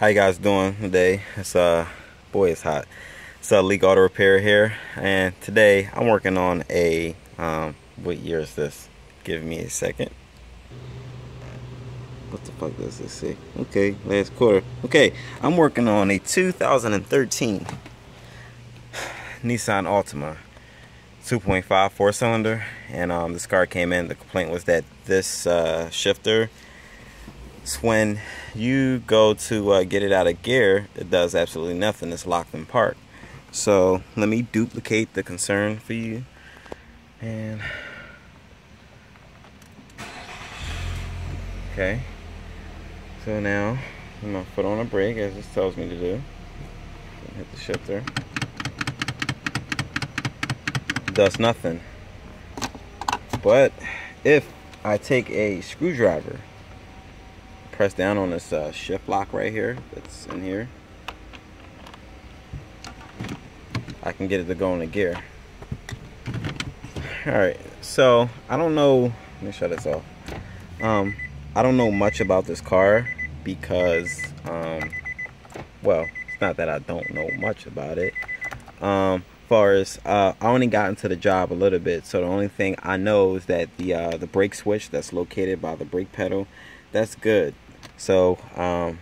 How you guys doing today? It's boy, it's hot. It's Leekautorepair here, and today I'm working on a what year is this? Give me a second. What the fuck does this say? Okay, last quarter. Okay, I'm working on a 2013 Nisan Altima 2.5 4-cylinder, and this car came in. The complaint was that this shifter, when you go to get it out of gear, it does absolutely nothing. It's locked in park. So let me duplicate the concern for you. And okay, so now I'm gonna put on a brake as this tells me to do. Hit the shifter. It does nothing. But if I take a screwdriver, press down on this shift lock right here that's in here, I can get it to go into gear. Alright, so I don't know, let me shut this off. I don't know much about this car because well, it's not that I don't know much about it. Far as I only got into the job a little bit, so the only thing I know is that the brake switch that's located by the brake pedal, that's good. So I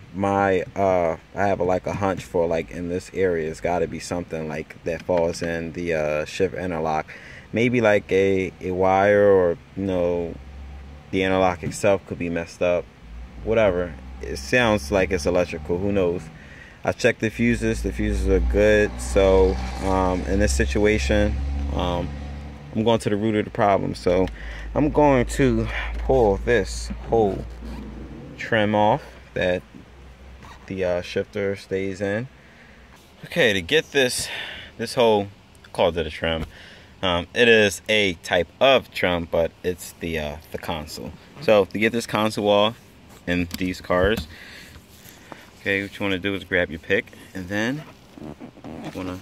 have like a hunch for, like, in this area it's got to be something like that falls in the shift interlock, maybe like a wire, or you know, the interlock itself could be messed up, whatever. It sounds like it's electrical, who knows. I checked the fuses are good. So in this situation, I'm going to the root of the problem. So I'm going to pull this whole trim off that the shifter stays in. Okay, to get this whole, called it a trim, it is a type of trim, but it's the console. So to get this console off in these cars, okay, what you want to do is grab your pick, and then you want to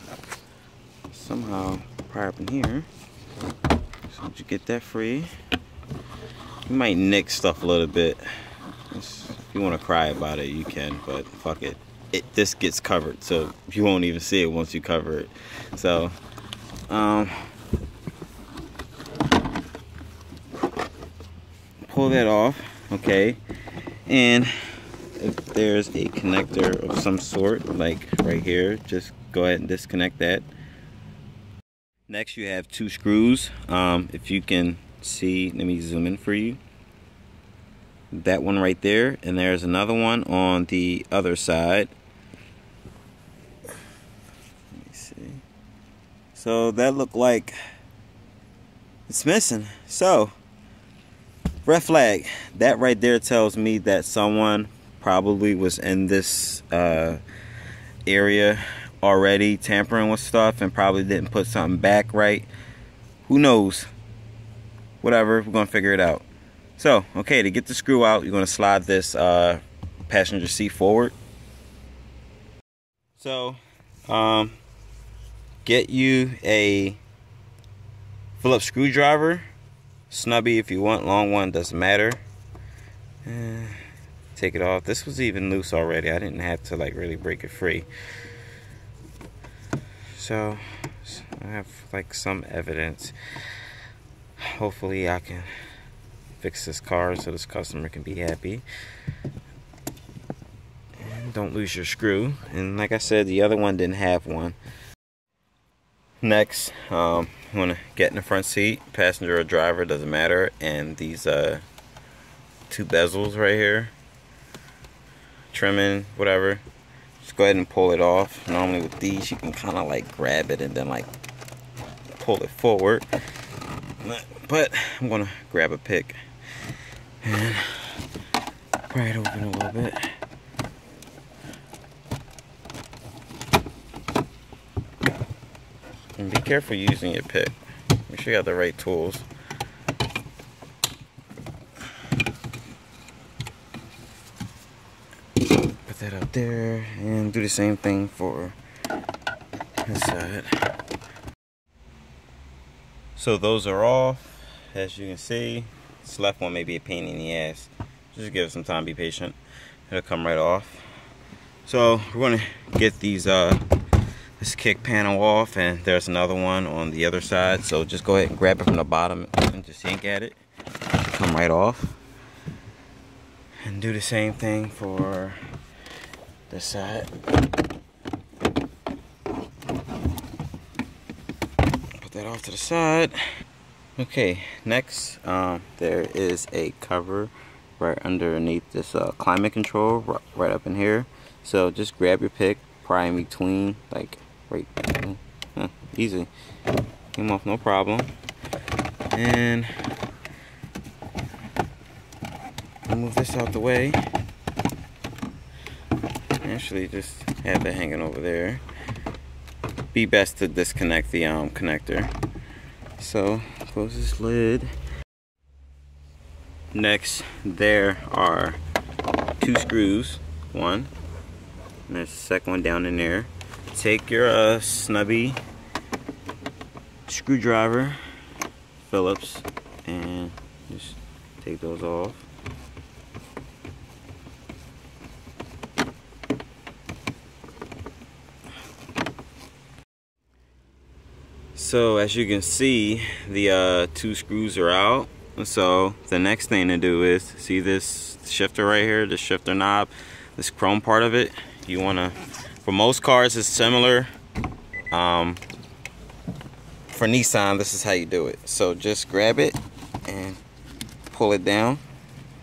somehow pry up in here. So once you get that free, you might nick stuff a little bit. If you want to cry about it, you can, but fuck it. This gets covered, so you won't even see it once you cover it. So pull that off, okay, and if there's a connector of some sort, like right here, just go ahead and disconnect that. Next, you have two screws. If you can see, let me zoom in for you. That one right there, and there's another one on the other side. Let me see. So that looked like it's missing. So red flag. That right there tells me that someone probably was in this area already tampering with stuff and probably didn't put something back right. Who knows? Whatever, we're gonna figure it out. So, okay, to get the screw out, you're gonna slide this passenger seat forward. So, get you a Phillips screwdriver, snubby if you want, long one, doesn't matter. Take it off. This was even loose already. I didn't have to like really break it free. So I have like some evidence. Hopefully I can fix this car so this customer can be happy. And don't lose your screw. And like I said, the other one didn't have one. Next, I'm gonna get in the front seat, passenger or driver, doesn't matter, and these two bezels right here, trimming, whatever, just go ahead and pull it off. Normally with these you can kind of like grab it and then like pull it forward, but I'm gonna grab a pick and pry it open a little bit. And be careful using your pick. Make sure you got the right tools. Put that up there and do the same thing for this side. So those are off. As you can see, this left one may be a pain in the ass. Just give it some time, be patient. It'll come right off. So we're gonna get these this kick panel off, and there's another one on the other side. So just go ahead and grab it from the bottom and just yank at it. It'll come right off. And do the same thing for this side. Put that off to the side. Okay, next there is a cover right underneath this climate control, right up in here. So just grab your pick, pry in between, like right, easy. Came off no problem. And move this out the way. Actually, just have it hanging over there. Be best to disconnect the connector. So close this lid. Next, there are 2 screws. One, and there's the second one down in there. Take your snubby screwdriver, Phillips, and just take those off. So as you can see, the 2 screws are out. So the next thing to do is, see this shifter right here, the shifter knob, this chrome part of it, you wanna, for most cars it's similar. For Nissan, this is how you do it. So just grab it and pull it down.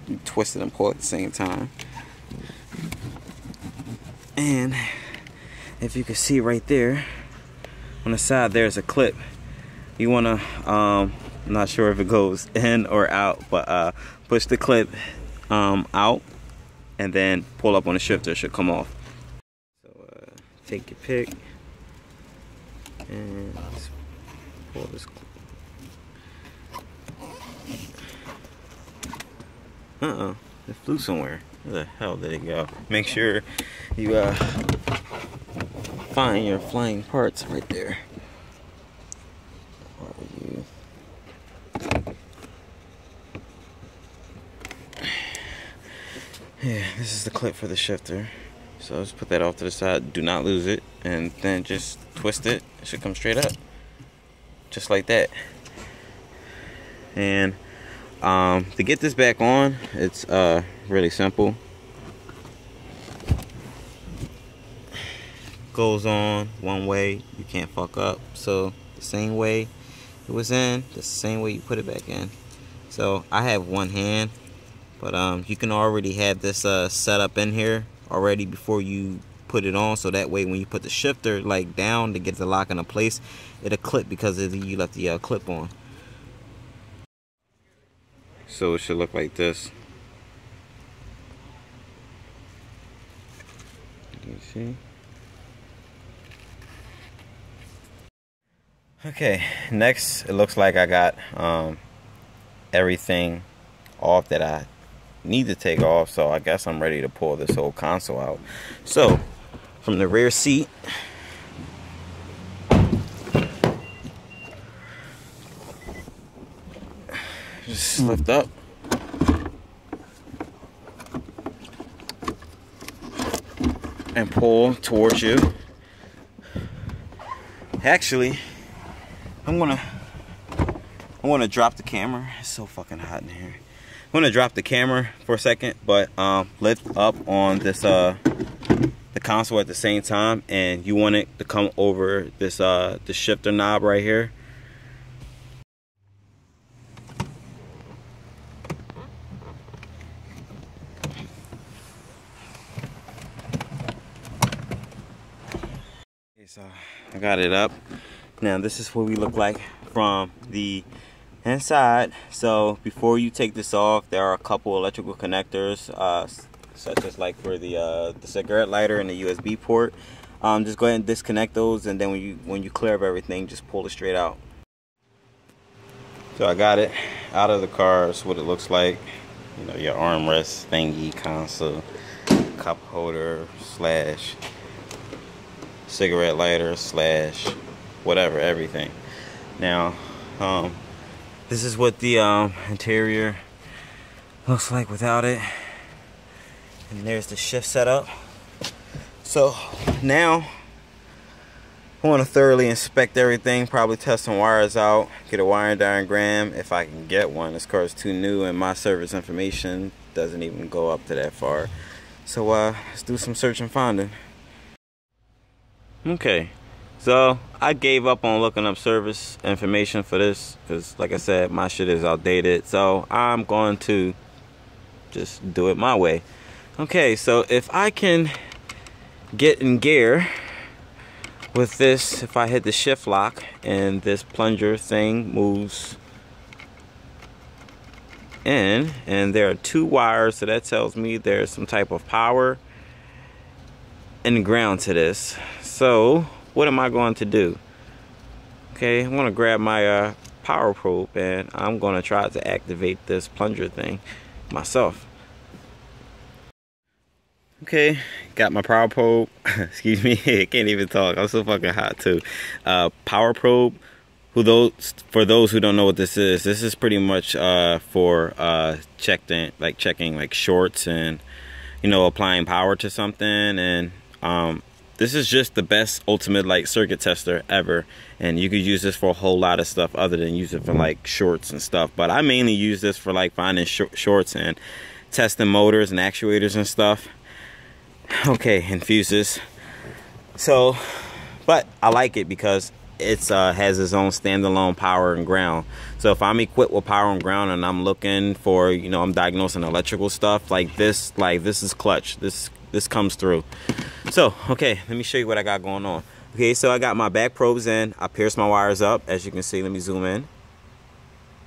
You twist it and pull at the same time. And if you can see right there, on the side there's a clip. You wanna, I'm not sure if it goes in or out, but push the clip out and then pull up on the shifter. It should come off. So take your pick and just pull this clip. It flew somewhere. Where the hell did it go? Make sure you find your flying parts right there. Yeah, this is the clip for the shifter. So let's put that off to the side. Do not lose it, and then just twist it. It should come straight up, just like that. And to get this back on, it's really simple. Goes on one way, you can't fuck up. So the same way it was in, the same way you put it back in. So I have one hand, but you can already have this set up in here already before you put it on, so that way when you put the shifter like down to get the lock into place, it'll clip because you left the clip on. So it should look like this. You see? Okay, next it looks like I got everything off that I need to take off, so I guess I'm ready to pull this whole console out. So from the rear seat, just lift up and pull towards you. Actually, I'm gonna drop the camera. It's so fucking hot in here. I'm gonna drop the camera for a second, but lift up on this the console at the same time, and you want it to come over this the shifter knob right here. Okay, so I got it up. Now this is what we look like from the inside. So before you take this off, there are a couple electrical connectors, such as like for the cigarette lighter and the USB port. Just go ahead and disconnect those, and then when you clear up everything, just pull it straight out. So I got it out of the car. That's what it looks like. You know, your armrest thingy, console, cup holder slash cigarette lighter slash whatever, everything. Now this is what the interior looks like without it, and there's the shift setup. So now I want to thoroughly inspect everything, probably test some wires out, get a wiring diagram if I can get one. This car is too new and my service information doesn't even go up to that far. So let's do some search and finding. Okay, so I gave up on looking up service information for this because, like I said, my shit is outdated. So I'm going to just do it my way. Okay, so if I can get in gear with this, if I hit the shift lock and this plunger thing moves in, and there are 2 wires, so that tells me there's some type of power and ground to this. So what am I going to do? Okay, I'm going to grab my power probe and I'm going to try to activate this plunger thing myself. Okay, got my power probe. Excuse me, I can't even talk. I'm so fucking hot too. Power probe. For those who don't know what this is pretty much for checking like shorts and, you know, applying power to something. And this is just the best ultimate like circuit tester ever. And you could use this for a whole lot of stuff other than use it for like shorts and stuff. But I mainly use this for like finding shorts and testing motors and actuators and stuff. Okay, and fuses. So, but I like it because it's has its own standalone power and ground. So if I'm equipped with power and ground and I'm looking for, you know, I'm diagnosing electrical stuff like this is clutch. This comes through. So, okay, let me show you what I got going on. Okay, so I got my back probes in. I pierced my wires up, as you can see. Let me zoom in.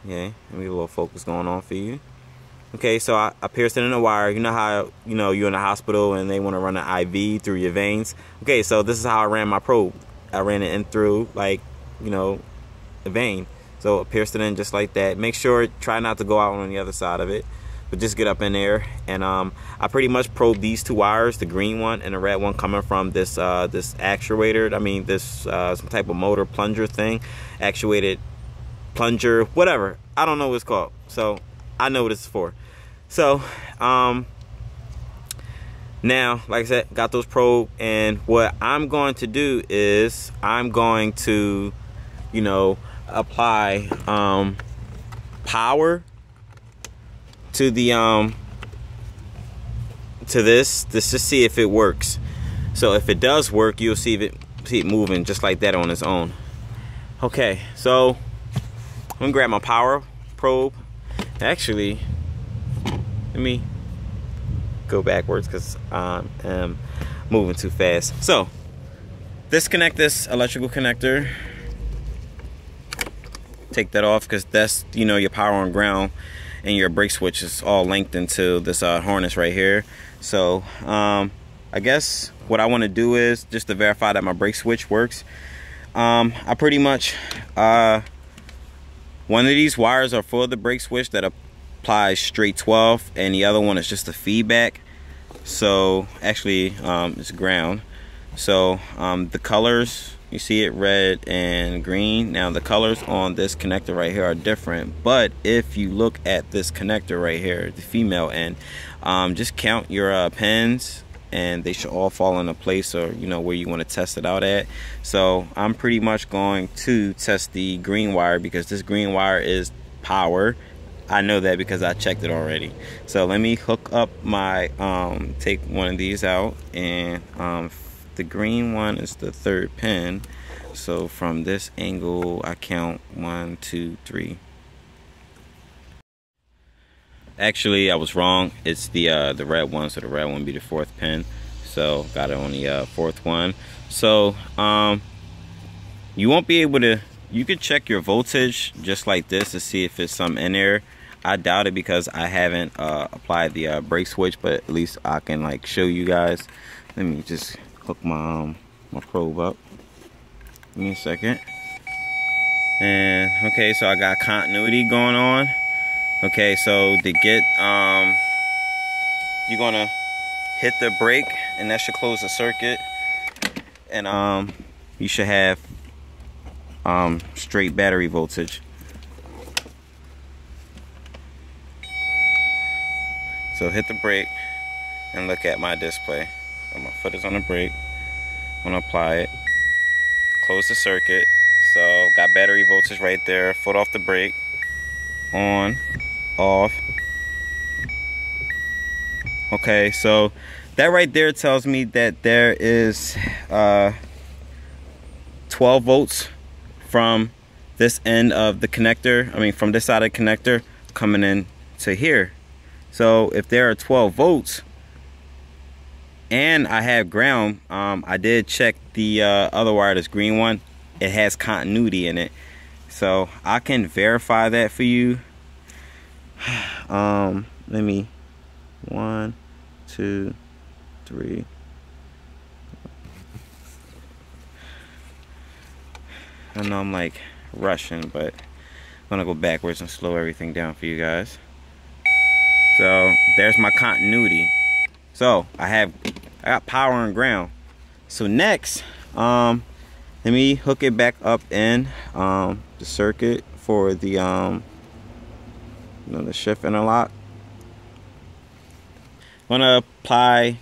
Okay, let me get a little focus going on for you. Okay, so I pierced it in the wire. You know how, you know, you're in the hospital and they want to run an IV through your veins. Okay, so this is how I ran my probe. I ran it in through, like, you know, the vein. So I pierced it in just like that. Make sure, try not to go out on the other side of it, but just get up in there. And I pretty much probed these 2 wires, the green one and the red one, coming from this this actuator. I mean, this some type of motor plunger thing, actuated plunger, whatever. I don't know what it's called. So I know what it's for. So now, like I said, got those probed, and what I'm going to do is I'm going to, you know, apply power to the to this to see if it works. So if it does work, you'll see it moving just like that on its own. Okay, so I'm gonna grab my power probe. Actually, let me go backwards because I am moving too fast. So disconnect this electrical connector. Take that off because that's, you know, your power and ground, and your brake switch is all linked into this harness right here. So I guess what I want to do is just to verify that my brake switch works. I pretty much one of these wires are for the brake switch that applies straight 12, and the other one is just a feedback. So actually it's ground. So the colors, you see it red and green. Now the colors on this connector right here are different, but if you look at this connector right here, the female end, just count your pins and they should all fall into place, or you know where you want to test it out at. So I'm pretty much going to test the green wire because this green wire is power. I know that because I checked it already. So let me hook up my take one of these out, and the green one is the 3rd pin. So from this angle I count 1, 2, 3. Actually I was wrong, it's the red one, so the red one would be the 4th pin. So got it on the 4th one. So you won't be able to, you could check your voltage just like this to see if it's something in there. I doubt it because I haven't applied the brake switch, but at least I can like show you guys. Let me just hook my my probe up. Give me a second. And okay, so I got continuity going on. Okay, so to get you're gonna hit the brake and that should close the circuit, and you should have straight battery voltage. So hit the brake and look at my display. My foot is on the brake. I'm gonna apply it. Close the circuit. So got battery voltage right there. Foot off the brake. On, off. Okay, so that right there tells me that there is 12 volts from this end of the connector. I mean, from this side of the connector coming in to here. So if there are 12 volts and I have ground, I did check the other wire, this green one. It has continuity in it, so I can verify that for you. Let me 1, 2, 3. I know I'm like rushing, but I'm gonna go backwards and slow everything down for you guys. So there's my continuity. So I got power and ground. So next, let me hook it back up in the circuit for the the shift interlock. I'm gonna apply,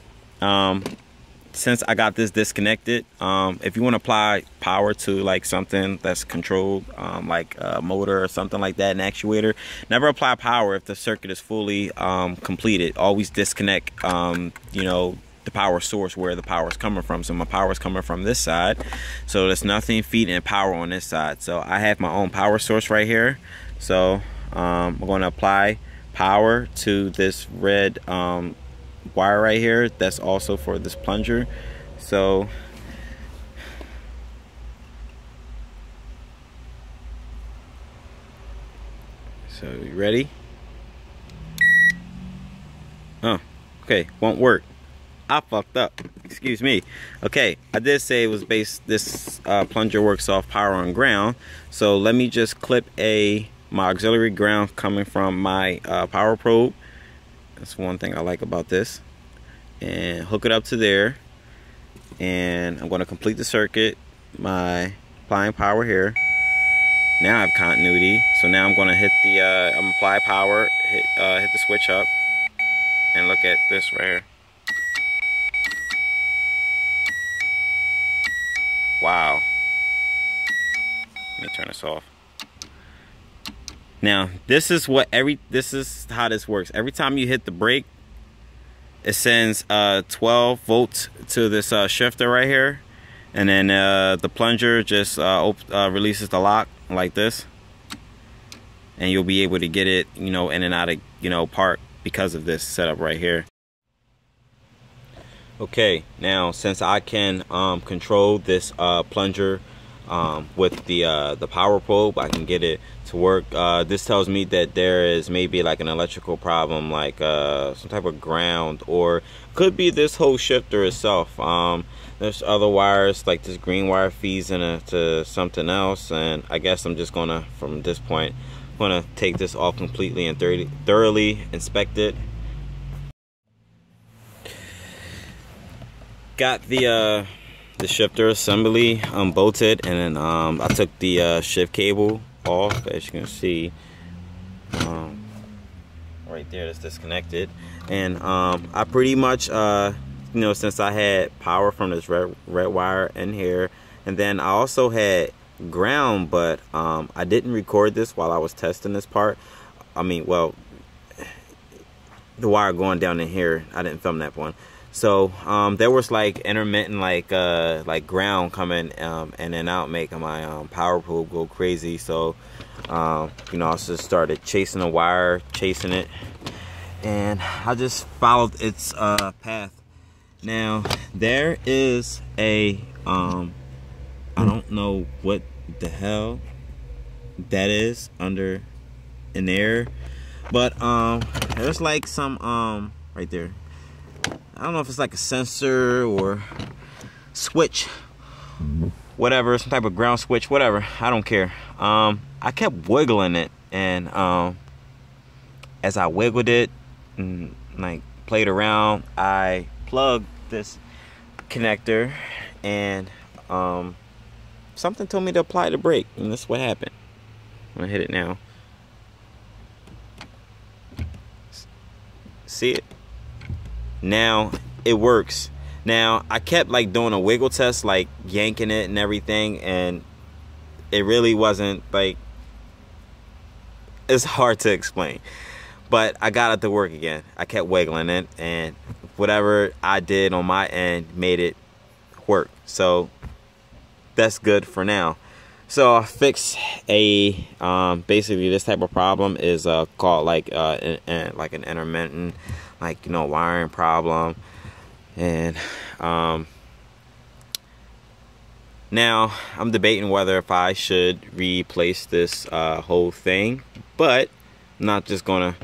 since I got this disconnected, if you want to apply power to like something that's controlled, like a motor or something like that, an actuator, never apply power if the circuit is fully completed. Always disconnect, you know, the power source, where the power is coming from. So my power is coming from this side, so there's nothing feeding power on this side. So I have my own power source right here. So I'm going to apply power to this red wire right here. That's also for this plunger. So you ready? Oh, okay, won't work. I fucked up. Excuse me. Okay, I did say it was this plunger works off power and ground. So let me just clip my auxiliary ground coming from my power probe. That's one thing I like about this. And hook it up to there. And I'm going to complete the circuit. My applying power here. Now I have continuity. So now I'm going to hit the I'm apply power, hit the switch up, and look at this right here. Wow. Let me turn this off. Now, this is how this works. Every time you hit the brake, it sends 12 volts to this shifter right here, and then the plunger just releases the lock like this, and you'll be able to get it, you know, in and out of, you know, park because of this setup right here. Okay, now since I can control this plunger with the power probe, I can get it to work. This tells me that there is maybe like an electrical problem, like some type of ground, or could be this whole shifter itself. There's other wires, like this green wire feeds into something else, and I guess I'm just gonna, from this point, gonna take this off completely and thoroughly inspect it. Got the shifter assembly unbolted, and then I took the shift cable off. As you can see, right there, it's disconnected. And I pretty much, you know, since I had power from this red wire in here, and then I also had ground, but I didn't record this while I was testing this part. I mean, well, the wire going down in here, I didn't film that one. So there was like intermittent, like ground coming in and out, making my power probe go crazy. So you know, I just started chasing the wire, chasing it, and I just followed its path. Now there is a I don't know what the hell that is under in there, but there's like some right there. I don't know if it's like a sensor or switch, whatever, some type of ground switch, whatever. I don't care. I kept wiggling it, and as I wiggled it and like played around, I plugged this connector, and something told me to apply the brake, and this is what happened. I'm gonna hit it now. See it? Now it works. Now I kept like doing a wiggle test, like yanking it and everything, and it really wasn't like, it's hard to explain, but I got it to work again. I kept wiggling it, and whatever I did on my end made it work, so that's good for now. So I fixed a basically this type of problem is called like like an intermittent, like, you know, wiring problem. And now I'm debating whether if I should replace this whole thing, but I'm not just gonna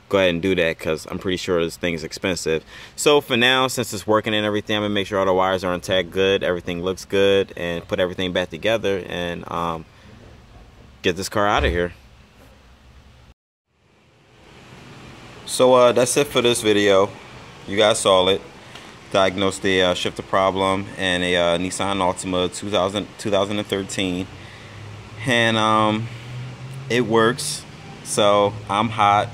go ahead and do that because I'm pretty sure this thing is expensive. So for now, since it's working and everything, I'm gonna make sure all the wires are intact, good, everything looks good, and put everything back together and get this car out of here. So that's it for this video. You guys saw it. Diagnosed the shifter problem and a Nissan Altima 2013, and it works. So I'm hot,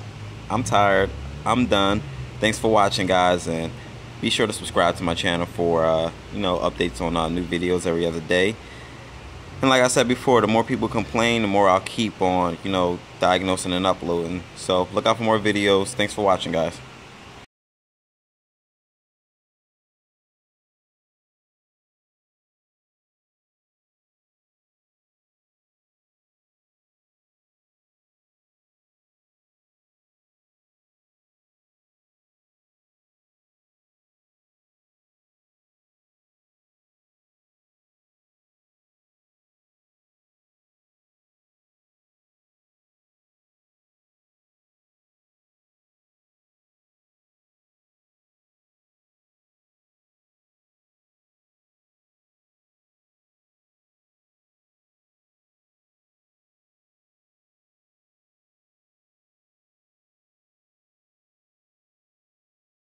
I'm tired, I'm done. Thanks for watching, guys, and be sure to subscribe to my channel for you know, updates on new videos every other day. And like I said before, the more people complain, the more I'll keep on, you know, diagnosing and uploading. So look out for more videos. Thanks for watching, guys.